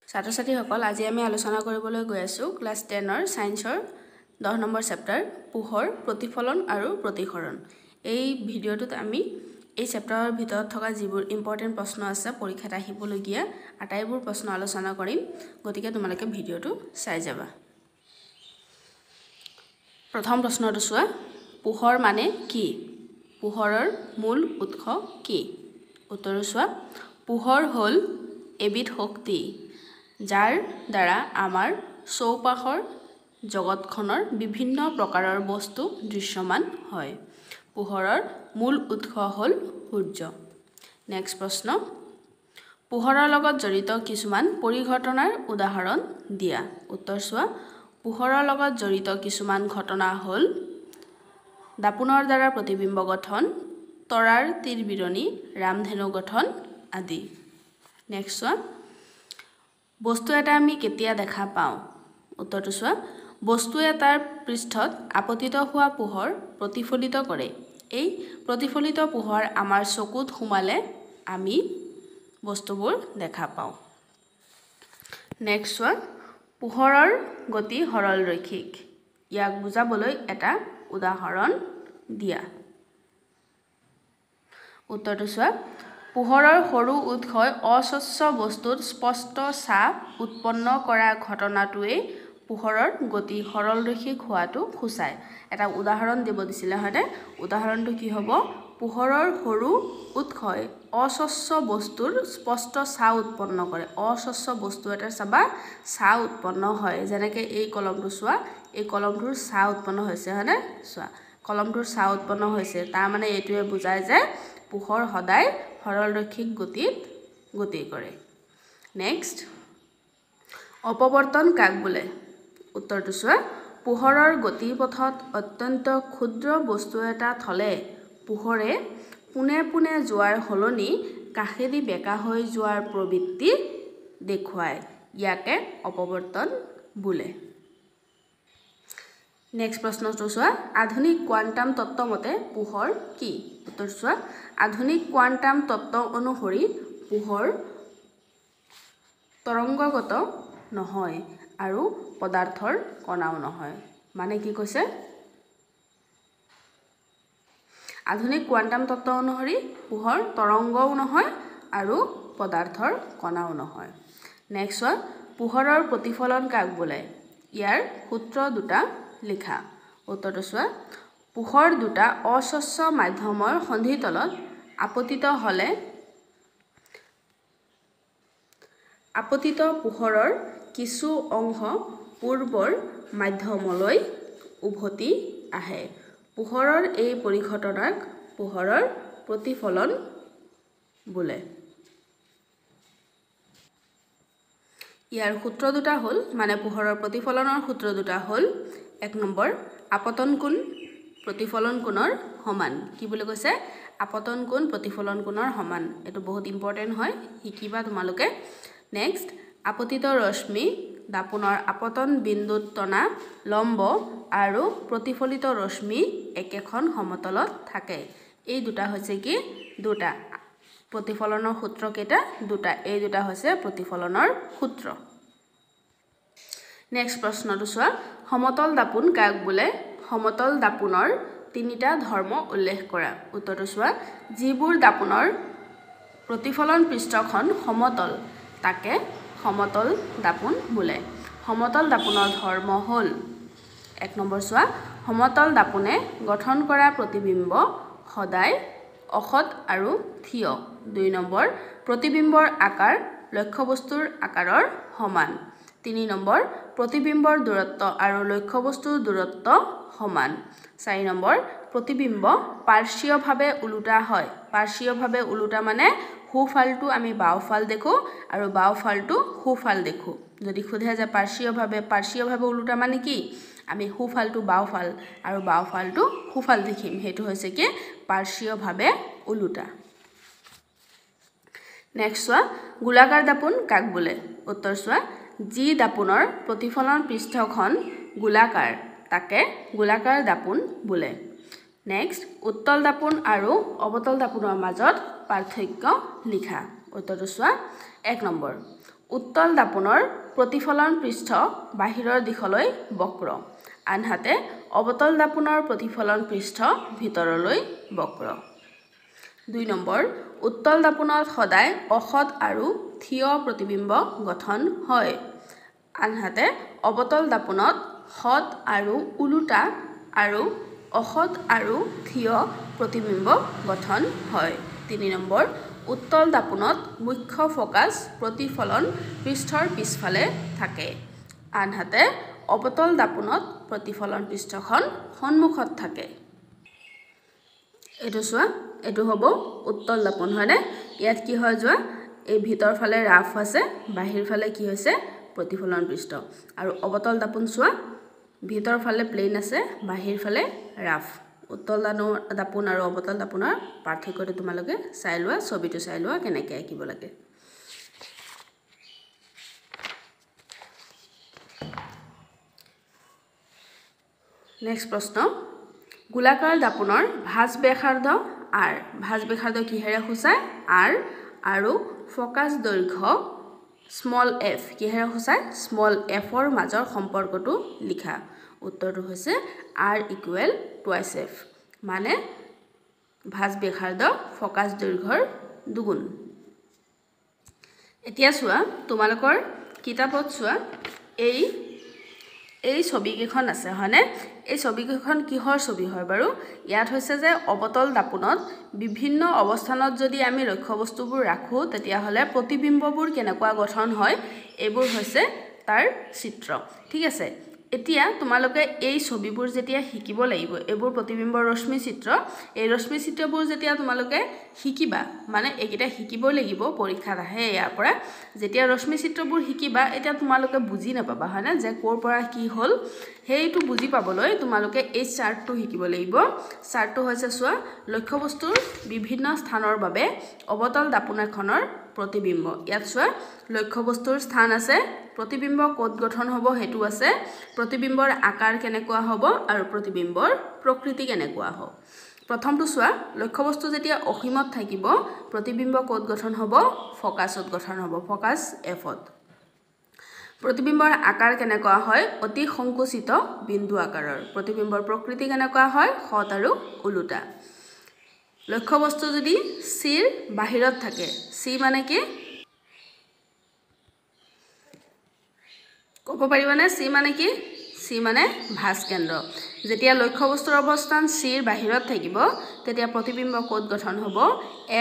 ছাত্ৰ-ছাত্ৰীসকল আজি আমি আলোচনা কৰিবলৈ গৈ আছো ক্লাস 10ৰ সায়েন্সৰ 10 নম্বৰ চেপ্টাৰ পোহৰ প্ৰতিফলন আৰু প্ৰতিসৰণ। এই ভিডিঅ'টোত আমি এই চেপ্টাৰৰ ভিতৰত থকা যিবোৰ ইম্পৰ্টেন্ট প্ৰশ্ন আছে পৰীক্ষাত আহিবলগীয়া আটাইবোৰ প্ৰশ্ন আলোচনা কৰিম, গতিকে তোমালোকে ভিডিঅ'টো চাই যাবা। প্ৰথম প্ৰশ্নটো চোৱা, পোহৰ মানে কি? পোহৰৰ মূল উৎস কি? উত্তৰ চোৱা, পোহৰ হ'ল এবিধ শক্তি যাৰ দ্বাৰা আমাৰ চৌপাশৰ জগতখনৰ বিভিন্ন প্ৰকাৰৰ বস্তু দৃশ্যমান হয়। পোহৰৰ মূল উৎস হ'ল সূৰ্য। নেক্সট প্ৰশ্ন, পোহৰৰ লগত জড়িত কিছুমান পৰিঘটনাৰ উদাহৰণ দিয়া। উত্তৰ চোৱা, পোহৰৰ লগত জড়িত কিছুমান ঘটনা হ'ল দাপোনৰ দ্বাৰা প্ৰতিবিম্ব গঠন, তৰাৰ তিৰবিৰণী, ৰামধেনু গঠন আদি। নেক্সট চোৱা, বস্তু এটা আমি কেতিয়া দেখা পাওঁ? উত্তৰটো চোৱা, বস্তু এটাৰ পৃষ্ঠত আপতিত হোৱা পোহৰ প্ৰতিফলিত কৰে। এই প্ৰতিফলিত পোহৰ আমাৰ চকুত সোমালে আমি বস্তুবোৰ দেখা পাওঁ। নেক্সট চোৱা, পোহৰৰ গতি সৰল ৰৈখিক। ইয়াক বুজাবলৈ এটা উদাহৰণ দিয়া। উত্তৰটো চোৱা, পোহৰৰ সৰু উৎসই অস্বচ্ছ বস্তুত স্পষ্ট ছাপ উৎপন্ন কৰা ঘটনাটোৱে পোহৰৰ গতি সৰল ৰৈখিক হোৱাটো সূচায়। এটা উদাহৰণ দিব দিছিলে হয়নে? উদাহৰণটো কি হ'ব? পোহৰৰ সৰু উৎসই অস্বচ্ছ বস্তুৰ স্পষ্ট ছাপ উৎপন্ন কৰে। অস্বচ্ছ বস্তু এটা চাবা ছাপ উৎপন্ন হয়, যেনেকৈ এই কলমটো চোৱা, এই কলমটোৰ ছাপ উৎপন্ন হৈছে হয়নে? চোৱা, কলমটোৰ ছাপ উৎপন্ন হৈছে, তাৰ মানে এইটোৱে বুজায় যে পোহৰ সদায় সৰল ৰৈখিক গতিত গতি কৰে। নেক্সট, অপৱৰ্তন কাক বোলে? উত্তৰটো চোৱা, পোহৰৰ গতিপথত অত্যন্ত ক্ষুদ্ৰ বস্তু এটা থলে পোহৰে পোনে পোনে যোৱাৰ সলনি কাষেদি বেকা হৈ যোৱাৰ প্ৰবৃত্তি দেখুৱায়। ইয়াকে অপৱৰ্তন বোলে। নেক্সট প্ৰশ্নটো চোৱা, আধুনিক কোৱাণ্টাম তত্ত্ব মতে পোহৰ কি? উত্তৰ চোৱা, আধুনিক কোৱাণ্টাম তত্ত্ব অনুসৰি পোহৰ তৰংগগত নহয় আৰু পদাৰ্থৰ কণাও নহয়। মানে কি কৈছে? আধুনিক কোৱাণ্টাম তত্ত্ব অনুসৰি পোহৰ তৰংগও নহয় আৰু পদাৰ্থৰ কণাও নহয়। নেক্সট চোৱা, পোহৰৰ প্ৰতিফলন কাক বোলে? ইয়াৰ সূত্ৰ দুটা লিখা। উত্তৰটো চোৱা, পোহৰ দুটা অস্বচ্ছ মাধ্যমৰ সন্ধিতলত আপতিত হ'লে আপতিত পোহৰৰ কিছু অংশ পূৰ্বৰ মাধ্যমলৈ উভতি আহে। পোহৰৰ এই পৰিঘটনাক পোহৰৰ প্ৰতিফলন বোলে। ইয়াৰ সূত্ৰ দুটা হ'ল, মানে পোহৰৰ প্ৰতিফলনৰ সূত্ৰ দুটা হ'ল, 1 নম্বৰ, আপতন কোণ প্ৰতিফলন কোণৰ সমান। কি বুলি কৈছে? আপতন কোণ প্ৰতিফলন কোণৰ সমান। এইটো বহুত ইম্পৰ্টেণ্ট হয়, শিকিবা তোমালোকে। নেক্সট, আপতিত ৰশ্মি দাপোনৰ আপতন বিন্দুত টনা লম্ব আৰু প্ৰতিফলিত ৰশ্মি একেখন সমতলত থাকে। এই দুটা হৈছে কি? দুটা। প্ৰতিফলনৰ সূত্ৰ কেইটা? দুটা। এই দুটা হৈছে প্ৰতিফলনৰ সূত্ৰ। নেক্সট প্ৰশ্নটো চোৱা, সমতল দাপোন কাক বোলে? সমতল দাপোনৰ তিনিটা ধৰ্ম উল্লেখ কৰা। উত্তৰটো চোৱা, যিবোৰ দাপোনৰ প্ৰতিফলন পৃষ্ঠখন সমতল তাকে সমতল দাপোন বোলে। সমতল দাপোনৰ ধৰ্ম হ'ল, 1 নম্বৰ চোৱা, সমতল দাপোনে গঠন কৰা প্ৰতিবিম্ব সদায় অসৎ আৰু থিয়। 2 নম্বৰ, প্ৰতিবিম্বৰ আকাৰ লক্ষ্যবস্তুৰ আকাৰৰ সমান। 3 নম্বৰ, প্ৰতিবিম্বৰ দূৰত্ব আৰু লক্ষ্যবস্তুৰ দূৰত্ব সমান। 4 নম্বৰ, প্ৰতিবিম্ব পাৰ্শ্বীয়ভাৱে ওলোটা হয়। পাৰ্শ্বীয়ভাৱে ওলোটা মানে সোঁফালটো আমি বাওঁফাল দেখোঁ আৰু বাওঁফালটো সোঁফাল দেখোঁ। যদি সোধে যে পাৰ্শ্বীয়ভাৱে ওলোটা মানে কি? আমি সোঁফালটো বাওঁফাল আৰু বাওঁফালটো সোঁফাল দেখিম। সেইটো হৈছে কি? পাৰ্শ্বীয়ভাৱে ওলোটা। নেক্সট চোৱা, গোলাকাৰ দাপোন কাক বোলে? উত্তৰ চোৱা, যি দাপোনৰ প্ৰতিফলন পৃষ্ঠখন গোলাকাৰ তাকে গোলাকাৰ দাপোন বোলে। নেক্সট, উত্তল দাপোন আৰু অৱতল দাপোনৰ মাজত পাৰ্থক্য লিখা। উত্তৰটো চোৱা, 1 নম্বৰ, উত্তল দাপোনৰ প্ৰতিফলন পৃষ্ঠ বাহিৰৰ দিশলৈ বক্ৰ আনহাতে অৱতল দাপোনৰ প্ৰতিফলন পৃষ্ঠ ভিতৰলৈ বক্ৰ 2 নম্বৰ উত্তল দাপোনত সদায় অসৎ আৰু থিয় প্ৰতিবিম্ব গঠন হয় আনহাতে অৱতল দাপোনত সৎ আৰু উলুটা আৰু অসৎ আৰু থিয় প্ৰতিবিম্ব গঠন হয় 3 নম্বৰ উত্তল দাপোনত মুখ্য ফোকাস প্ৰতিফলন পৃষ্ঠৰ পিছফালে থাকে আনহাতে অৱতল দাপোনত প্ৰতিফলন পৃষ্ঠখন সন্মুখত থাকে এটো সোৱা এটো হ'ব উত্তল দাপোন হয়নে ইয়াত কি হয় যোৱা এই ভিতৰ ফালে ৰাফ আছে বাহিৰ ফালে কি হৈছে প্ৰতিফলন পৃষ্ঠ আৰু অৱতল দাপোন সোৱা ভিতৰ ফালে প্লেন আছে বাহিৰ ফালে ৰাফ উত্তল দাপোন আৰু অৱতল দাপোনৰ পাৰ্থক্যটো তোমালোকে চাই লোৱা ছবিটো চাই লোৱা কেনেকৈ আঁকিব লাগে নেক্সট প্ৰশ্ন গোলাকাৰ দাপোনৰ ভাঁজ ব্যাসাৰ্ধ r ভাঁজ ব্যাসাৰ্ধ কিহেৰে সূচায় r আৰু ফোকাস দৈৰ্ঘ্য স্মল f কিহেৰে সূচায় স্মল f ৰ মাজৰ সম্পৰ্কটো লিখা উত্তৰটো হৈছে r ইকুৱেল টুৱাইস f মানে ভাঁজ ব্যাসাৰ্ধ ফোকাস দৈৰ্ঘ্যৰ দুগুণ এতিয়া চোৱা তোমালোকৰ কিতাপত চোৱা এই ছবিকেইখন আছে হয়নে এই ছবিকেইখন কিহৰ ছবি হয় বাৰু ইয়াত হৈছে যে অৱতল দাপোনত বিভিন্ন অৱস্থানত যদি আমি লক্ষ্যবস্তুবোৰ ৰাখো তেতিয়া হলে প্ৰতিবিম্ববোৰ কেনেকুৱা গঠন হয় এইবোৰ হৈছে তাৰ চিত্ৰ ঠিক আছে এতিয়া তোমালোকে এই ছবিবোৰ যেতিয়া শিকিব লাগিব এইবোৰ প্ৰতিবিম্বৰ ৰশ্মি চিত্ৰ এই ৰশ্মি চিত্ৰবোৰ যেতিয়া তোমালোকে শিকিবা মানে এইকেইটা শিকিব লাগিব পৰীক্ষাত আহে ইয়াৰ পৰা যেতিয়া ৰশ্মি চিত্ৰবোৰ শিকিবা এতিয়া তোমালোকে বুজি নাপাবা হয়নে যে কোৰ পৰা কি হল হেইটো বুজি পাবলৈ তোমালোকে এই চাৰ্টটো শিকিব লাগিব চাৰ্টটো হৈছে চোৱা লক্ষ্যবস্তুৰ বিভিন্ন স্থানৰ বাবে অৱতল দাপোন এখনৰ প্ৰতিবিম্ব ইয়াত চোৱা লক্ষ্যবস্তুৰ স্থান আছে প্ৰতিবিম্ব কোড গঠন হ'ব হেতু আছে প্ৰতিবিম্বৰ আকাৰ কেনেকুৱা হ'ব আৰু প্ৰতিবিম্বৰ প্ৰকৃতি কেনেকুৱা হ'ব প্ৰথমটো চোৱা লক্ষ্যবস্তু যেতিয়া অসীমত থাকিব প্ৰতিবিম্ব কোড গঠন হ'ব ফোকাসত গঠন হ'ব ফোকাস এফত প্ৰতিবিম্বৰ আকাৰ কেনেকুৱা হয় অতি সংকুচিত বিন্দু আকাৰৰ প্ৰতিবিম্বৰ প্ৰকৃতি কেনেকুৱা হয় সৎ আৰু উলুটা লক্ষ্যবস্তু যদি সিৰ বাহিৰত থাকে সি মানে কি ক'ব পাৰিবানে সি মানে কি সি মানে ভাঁজ কেন্দ্ৰ যেতিয়া লক্ষ্যবস্তুৰ অৱস্থান সিৰ বাহিৰত থাকিব তেতিয়া প্ৰতিবিম্ব কোড গঠন হ'ব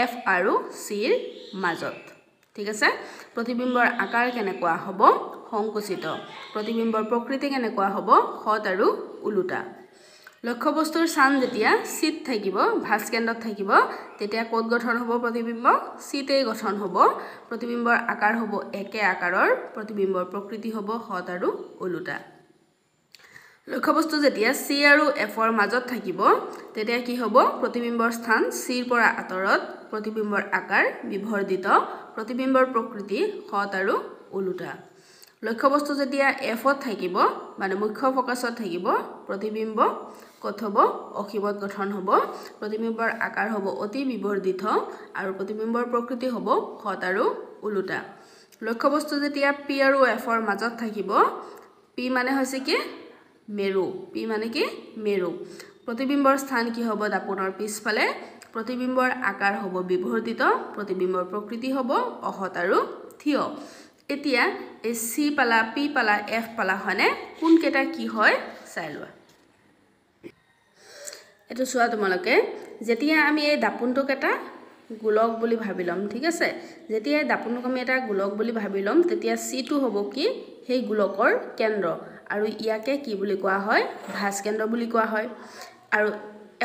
এফ আৰু সিৰ মাজত ঠিক আছে প্ৰতিবিম্বৰ আকাৰ কেনেকুৱা হ'ব সংকুচিত প্ৰতিবিম্বৰ প্ৰকৃতি কেনেকুৱা হ'ব সৎ আৰু উলুটা লক্ষ্যবস্তুৰ স্থান যেতিয়া সিত থাকিব ভাঁজ কেন্দ্ৰত থাকিব তেতিয়া কোড গঠন হ'ব প্ৰতিবিম্ব সিতেই গঠন হ'ব প্ৰতিবিম্বৰ আকাৰ হ'ব একে আকাৰৰ প্ৰতিবিম্বৰ প্ৰকৃতি হ'ব সৎ আৰু উলুটা লক্ষ্যবস্তু যেতিয়া সি আৰু এফৰ মাজত থাকিব তেতিয়া কি হ'ব প্ৰতিবিম্বৰ স্থান সিৰ পৰা আঁতৰত প্ৰতিবিম্বৰ আকাৰ বিবৰ্ধিত প্ৰতিবিম্বৰ প্ৰকৃতি সৎ আৰু উলুটা লক্ষ্যবস্তু যেতিয়া এফত থাকিব মানে মুখ্য ফোকাসত থাকিব প্ৰতিবিম্ব কত হ'ব অসীমত গঠন হ'ব প্ৰতিবিম্বৰ আকাৰ হ'ব অতি বিবৰ্ধিত আৰু প্ৰতিবিম্বৰ প্ৰকৃতি হ'ব সৎ আৰু উলুটা লক্ষ্যবস্তু যেতিয়া পি আৰু এফৰ মাজত থাকিব পি মানে হৈছে কি মেৰু পি মানে কি মেৰু প্ৰতিবিম্বৰ স্থান কি হ'ব দাপোনৰ পিছফালে প্ৰতিবিম্বৰ আকাৰ হ'ব বিবৰ্ধিত প্ৰতিবিম্বৰ প্ৰকৃতি হ'ব অসৎ আৰু থিয় এতিয়া এই সি পালা পি পালা এফ পালা হয়নে কোন কেটা কি হয় চাই লোৱা এটো চোৱা তোমালোকে যেতিয়া আমি এই দাপোনটোক এটা গোলক বুলি ভাবি লম ঠিক আছে যেতিয়া এই দাপোনটোক আমি এটা গোলক বুলি ভাবি লম তেতিয়া সিটো হ'ব কি সেই গোলকৰ কেন্দ্ৰ আৰু ইয়াকে কি বুলি কোৱা হয় ভাঁজ কেন্দ্ৰ বুলি কোৱা হয় আৰু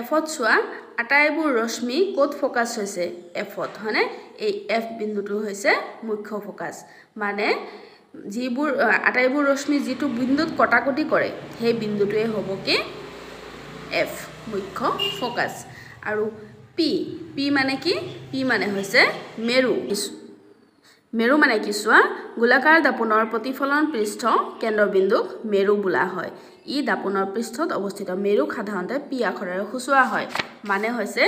এফত চোৱা আটাইবোৰ ৰশ্মি কোড ফোকাস হৈছে এফত হয়নে এই এফ বিন্দুটো হৈছে মুখ্য ফোকাস মানে যিবোৰ আটাইবোৰ ৰশ্মি যিটো বিন্দুত কটাকটি কৰে সেই বিন্দুটোৱে হ'ব কি এফ মুখ্য ফোকাস আৰু পি পি মানে কি পি মানে হৈছে মেৰু মেৰু মানে কি চোৱা গোলাকাৰ দাপোনৰ প্ৰতিফলন পৃষ্ঠ কেন্দ্ৰবিন্দুক মেৰু বোলা হয় ই দাপোনৰ পৃষ্ঠত অৱস্থিত মেৰুক সাধাৰণতে পি আখৰেৰে সূচোৱা হয় মানে হৈছে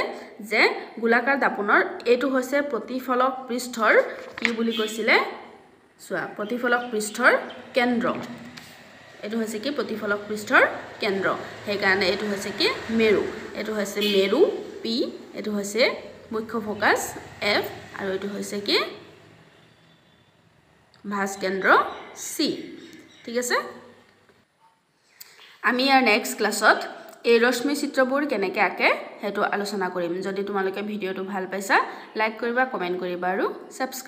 যে গোলাকাৰ দাপোনৰ এটো হৈছে প্ৰতিফলক পৃষ্ঠৰ কি বুলি কৈছিলে চোৱা প্ৰতিফলক পৃষ্ঠৰ কেন্দ্ৰ এইটো হৈছে কি প্ৰতিফলক পৃষ্ঠৰ কেন্দ্ৰ সেইকাৰণে এইটো হৈছে কি মেৰু এইটো হৈছে মেৰু পি এইটো হৈছে মুখ্য ফোকাস এফ আৰু এইটো হৈছে কি ভাঁজ কেন্দ্ৰ সি ঠিক আছে আমি ইয়াৰ নেক্সট ক্লাছত এই ৰশ্মি চিত্ৰবোৰ কেনেকৈ আঁকে সেইটো আলোচনা কৰিম যদি তোমালোকে ভিডিঅটো ভাল পাইছা লাইক কৰিবা কমেন্ট কৰিবা আৰু সাবস্ক্ৰাইব